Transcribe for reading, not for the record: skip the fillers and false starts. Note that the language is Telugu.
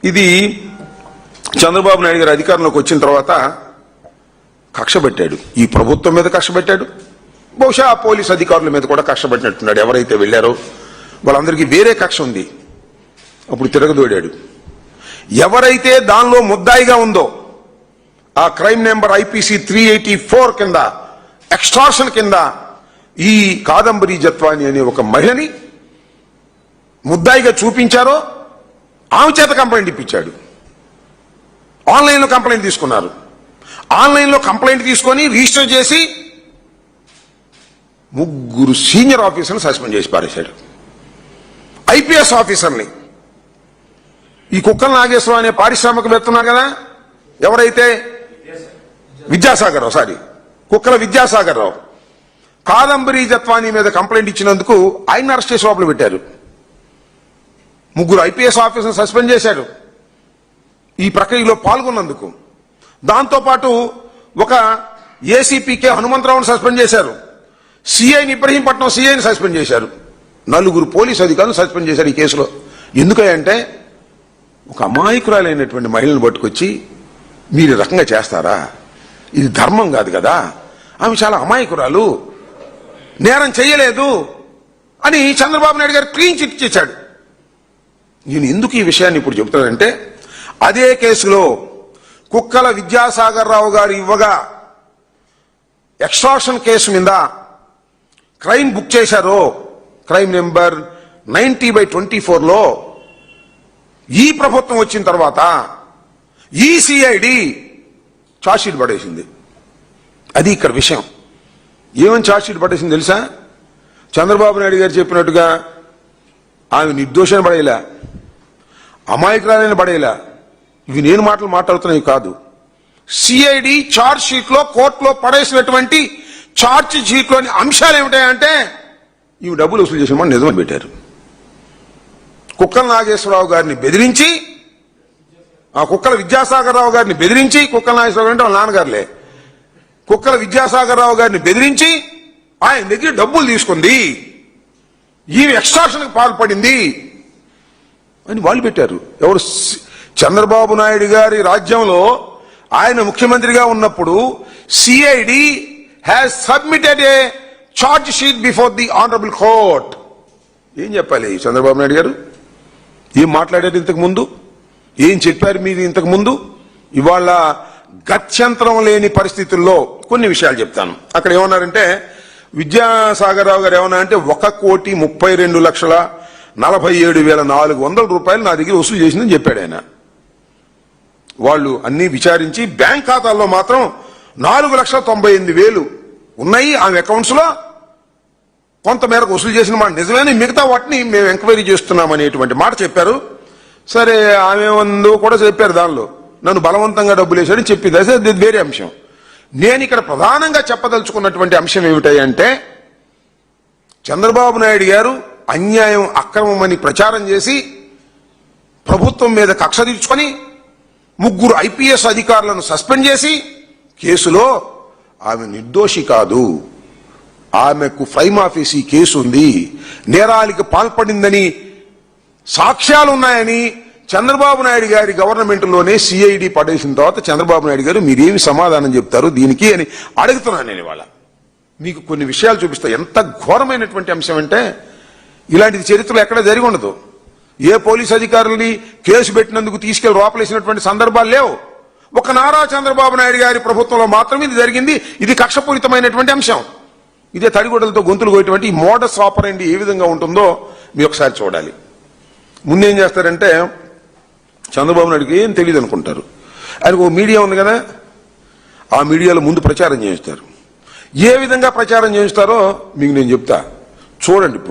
ఇది చంద్రబాబు నాయుడు గారు అధికారంలోకి వచ్చిన తర్వాత కక్ష పెట్టాడు, ఈ ప్రభుత్వం మీద కక్ష పెట్టాడు, బహుశా పోలీస్ అధికారుల మీద కూడా కక్ష పెట్టినట్టున్నాడు. ఎవరైతే వెళ్లారో వాళ్ళందరికీ వేరే కక్ష ఉంది. అప్పుడు తిరగదోడాడు. ఎవరైతే దానిలో ముద్దాయిగా ఉందో ఆ క్రైమ్ నెంబర్ ఐపీసీ 384 కింద ఎక్స్ట్రాషన్ కింద ఈ కాదంబరి జత్వాని అనే ఒక మహిళని ముద్దాయిగా చూపించారో ఆమె చేత కంప్లైంట్ ఇప్పించాడు. ఆన్లైన్లో కంప్లైంట్ తీసుకున్నారు. ఆన్లైన్లో కంప్లైంట్ తీసుకొని రిజిస్టర్ చేసి 3 సీనియర్ ఆఫీసర్లు సస్పెండ్ చేసి పారేశాడు. ఐపీఎస్ ఆఫీసర్ని ఈ కుక్కల నాగేశ్వరరావు అనే పారిశ్రామికవేత్త ఉన్నారు కదా, ఎవరైతే కుక్కల విద్యాసాగర్ రావు కాదంబరి జత్వాని మీద కంప్లైంట్ ఇచ్చినందుకు ఆయన అరెస్ట్ చేసి లోపల పెట్టారు. 3 ఐపీఎస్ ఆఫీసర్లు సస్పెండ్ చేశారు ఈ ప్రక్రియలో పాల్గొన్నందుకు. దాంతోపాటు ఒక ఏసీపీకే హనుమంతరావును సస్పెండ్ చేశారు. సిఐని ఇబ్రహీంపట్నం సిఐని సస్పెండ్ చేశారు. 4 పోలీసు అధికారులు సస్పెండ్ చేశారు ఈ కేసులో. ఎందుకంటే ఒక అమాయకురాలైనటువంటి మహిళను పట్టుకొచ్చి మీరు రకంగా చేస్తారా, ఇది ధర్మం కాదు కదా, ఆమె చాలా అమాయకురాలు, నేరం చేయలేదు అని చంద్రబాబు నాయుడు గారు క్లీన్ చిట్ చేశాడు. నేను ఎందుకు ఈ విషయాన్ని ఇప్పుడు చెబుతానంటే, అదే కేసులో కుక్కల విద్యాసాగర్ రావు గారు ఇవ్వగా ఎక్స్ట్రాక్షన్ కేసు మీద క్రైమ్ బుక్ చేశారో, క్రైమ్ నెంబర్ 90/24లో ఈ ప్రభుత్వం వచ్చిన తర్వాత ఈ సిఐడి ఛార్జ్షీట్ పడేసింది. అది ఇక్కడ విషయం. ఏమని ఛార్జ్షీట్ పడేసింది తెలుసా? చంద్రబాబు నాయుడు గారు చెప్పినట్టుగా ఆమె నిర్దోషాన్ని పడేలా, అమాయకురాలని పడేలా, ఇవి నేను మాట్లాడుతున్నాయి కాదు. సిఐడి ఛార్జ్ షీట్ లో కోర్టులో పడేసినటువంటి ఛార్జ్ షీట్ లోని అంశాలు ఏమిటాయంటే ఇవి డబ్బులు వసూలు చేసిన వాళ్ళు నిజమని పెట్టారు. కుక్కల నాగేశ్వరరావు గారిని బెదిరించి, ఆ కుక్కల విద్యాసాగర్ రావు గారిని బెదిరించి, కుక్కల నాగేశ్వరరావు అంటే వాళ్ళ నాన్నగారులే, కుక్కల విద్యాసాగర్ రావు గారిని బెదిరించి ఆయన దగ్గర డబ్బులు తీసుకుంది, ఈమె ఎక్స్ట్రాక్షన్కి పాల్పడింది అని వాళ్ళు పెట్టారు. ఎవరు? చంద్రబాబు నాయుడు గారి రాజ్యంలో ఆయన ముఖ్యమంత్రిగా ఉన్నప్పుడు CID has submitted A charge sheet before the honourable court. ఏం చెప్పాలి చంద్రబాబు నాయుడు గారు? ఏం మాట్లాడారు ఇంతకు ముందు? ఏం చెప్పారు మీరు ఇంతకు ముందు? ఇవాళ గత్యంతరం లేని పరిస్థితుల్లో కొన్ని విషయాలు చెప్తాను. అక్కడ ఏమన్నారంటే, విద్యాసాగర్ రావు గారు ఏమన్నారంటే 1,32,47,400 రూపాయలు నా దగ్గర వసూలు చేసిందని చెప్పాడు ఆయన. వాళ్ళు అన్ని విచారించి బ్యాంక్ ఖాతాల్లో మాత్రం 4,98,000 ఉన్నాయి ఆమె అకౌంట్స్ లో. కొంతమేరకు వసూలు చేసిన మాట నిజమేని, మిగతా వాటిని మేము ఎంక్వైరీ చేస్తున్నాం అనేటువంటి మాట చెప్పారు. సరే, ఆమె ఉందో కూడా చెప్పారు, దానిలో నన్ను బలవంతంగా డబ్బులు వేసాడని చెప్పింది. అది వేరే అంశం. నేను ఇక్కడ ప్రధానంగా చెప్పదలుచుకున్నటువంటి అంశం ఏమిటంటే, చంద్రబాబు నాయుడు గారు అన్యాయం అక్రమమని ప్రచారం చేసి ప్రభుత్వం మీద కక్ష తీర్చుకొని 3 ఐపీఎస్ అధికారులను సస్పెండ్ చేసి కేసులో ఆమె నిర్దోషి కాదు, ఆమెకు ప్రైమ్ ఆఫీసీ కేసు ఉంది, నేరానికి పాల్పడిందని సాక్ష్యాలు ఉన్నాయని చంద్రబాబు నాయుడు గారి గవర్నమెంట్ లోనే సిఐడి పడేసిన తర్వాత చంద్రబాబు నాయుడు గారు మీరేమి సమాధానం చెప్తారు దీనికి అని అడుగుతున్నాను నేను. ఇవాళ మీకు కొన్ని విషయాలు చూపిస్తా. ఎంత ఘోరమైనటువంటి అంశం అంటే, ఇలాంటిది చరిత్రలో ఎక్కడ జరిగి ఉండదు. ఏ పోలీస్ అధికారులని కేసు పెట్టినందుకు తీసుకెళ్లి లోపలేసినటువంటి సందర్భాలు లేవు. ఒక నారా చంద్రబాబు నాయుడు గారి ప్రభుత్వంలో మాత్రమే ఇది జరిగింది. ఇది కక్షపూరితమైనటువంటి అంశం. ఇదే తడిగొడ్డలతో గొంతులు కోయటువంటి ఈ మోడస్ ఆపరెండి ఏ విధంగా ఉంటుందో మీరు ఒకసారి చూడాలి. ముందేం చేస్తారంటే, చంద్రబాబు నాయుడుకి ఏం తెలియదు అనుకుంటారు. ఆయనకు ఓ మీడియా ఉంది కదా, ఆ మీడియాలో ముందు ప్రచారం చేయిస్తారు. ఏ విధంగా ప్రచారం చేయిస్తారో మీకు నేను చెప్తా, చూడండి. ఇప్పుడు